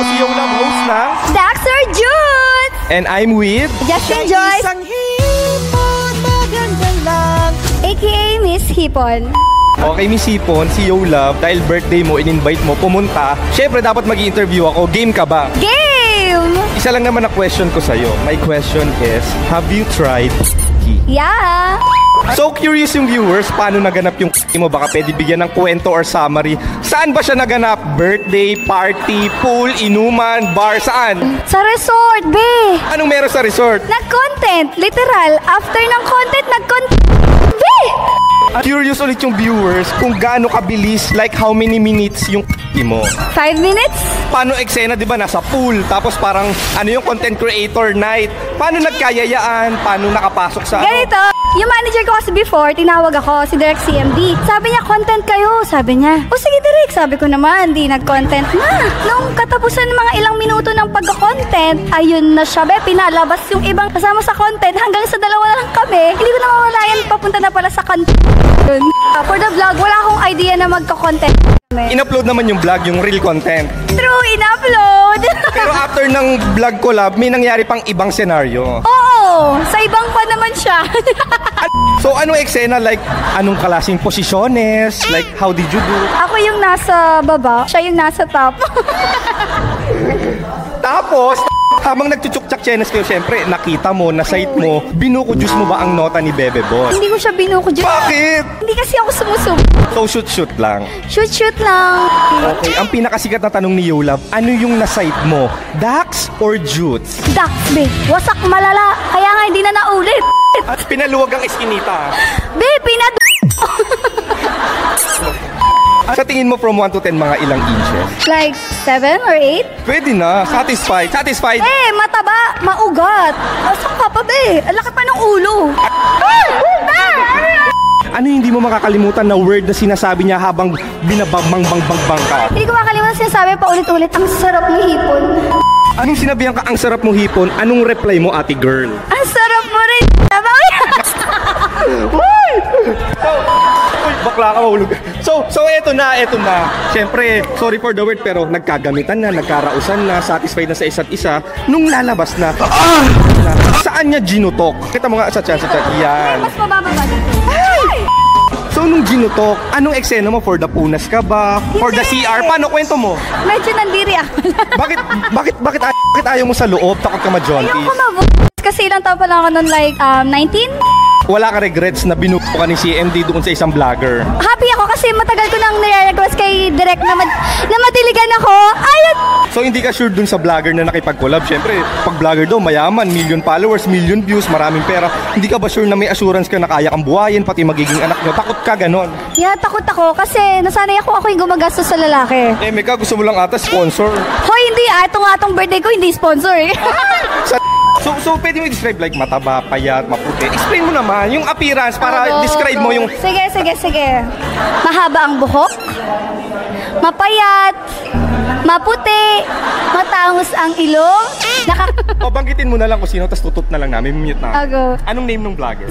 Ako si Yola, host ng Dax or Jude! And I'm with Justin Joyce, aka Miss Hipon. Okay, Miss Hipon, si Yola, dahil birthday mo, in-invite mo, pumunta. Siyempre, dapat mag-i-interview ako. Game ka ba? Game! Isa lang naman na question ko sa'yo. My question is, have you tried Yeah! So curious yung viewers, paano naganap yung mo? Baka pwede bigyan ng kwento or summary. Saan ba siya naganap? Birthday, party, pool, inuman, bar, saan? Sa resort, be! Anong meron sa resort? Nag-content, literal. After ng content, nag-content, be! Curious ulit yung viewers kung gaano kabilis, like how many minutes yung mo. 5 minutes? Paano eksena, di ba? Nasa pool, tapos parang ano yung content creator night. Paano nagkayayaan? Paano nakapasok sa Ganito, yung manager ko kasi before, tinawag ako, si Direk CMD. Sabi niya, content kayo. Sabi niya, o sige Direk. Sabi ko naman, di nag-content na. Nung katapusan ng mga ilang minuto ng pagka-content, ayun na siya, be, pinalabas yung ibang kasama sa content. Hanggang sa dalawa na lang kami. Hindi ko na mawalayan, papunta na pala sa content. For the vlog, wala akong idea na magka-content. In-upload naman yung vlog, yung real content. True, in-upload. Pero after ng vlog collab, may nangyari pang ibang senaryo. Oo, sa ibang pa naman siya. So, anong eksena? Like, anong klaseng posisyones? Like, how did you do? Ako yung nasa baba, siya yung nasa top. Tapos, habang nagchuchuk-chak-chenes kayo, syempre, nakita mo, na-sight mo, binuko-juice mo ba ang nota ni Bebe Boss? Hindi ko siya binuko-juice. Bakit? Hindi kasi ako sumusub. So, shoot-shoot lang. Shoot lang. Okay, ang pinakasikat na tanong ni Yola, ano yung na-sight mo? Dax or Jutes? Dax, be. Wasak malala. Kaya nga hindi na naulit. At pinaluwag ang eskinita. Be, Sa tingin mo from 1 to 10, mga ilang inches? Like 7 or 8? Pwede na. Satisfied. Satisfied. Eh, mataba, maugat. Wasak ka pa, be. Ang laki pa ng ulo. Ano yung hindi mo makakalimutan na word na sinasabi niya habang binabang-bang-bang-bang ka? Hindi ko makalimutan sinasabi pa ulit-ulit. Ang sarap ni hipon. Anong sinabihan ka, ang sarap mo hipon? Anong reply mo, ate girl? Ang sarap mo rin. Uy, bakla ka, mahulog. So eto na. Siyempre, sorry for the word, pero nagkagamitan na, nagkarausan na, satisfied na sa isa't isa. Nung lalabas na, saan niya ginutok? Kita mo nga sa chat. Yan. Mas mabababa dito. So, nung ginutok, anong eksena mo? For the punas ka ba? For the CR? Paano? Kwento mo. Medyo nandiri ako. Bakit ayaw mo sa loob? Takot ka ma-jaunties? Ayoko kasi ilang taon pa lang ako nun, like 19? Wala ka regrets na binuko ka ni CMD doon sa isang vlogger? Happy ako kasi matagal ko nang nire-request kay Direk na matiligan ako. Ayun! So hindi ka sure dun sa vlogger na nakipag-collab? Siyempre, pag vlogger daw, mayaman, million followers, million views, maraming pera. Hindi ka ba sure na may assurance ka na kaya kang buhayin, pati magiging anak nyo? Takot ka ganon? Yeah, takot ako kasi nasanay ako yung gumagastos sa lalaki. Eh, Meka, gusto mo lang ata sponsor. Hoy, hindi. Itong birthday ko, hindi sponsor eh. So pwede mo i-describe like mataba, payat, maputi. Explain mo naman yung appearance para describe mo yung... Sige. Mahaba ang buhok, mapayat, maputi, matangos ang ilong. O banggitin mo na lang kung sino, tapos tutot na lang namin, mute na. Ago. Anong name ng vlogger?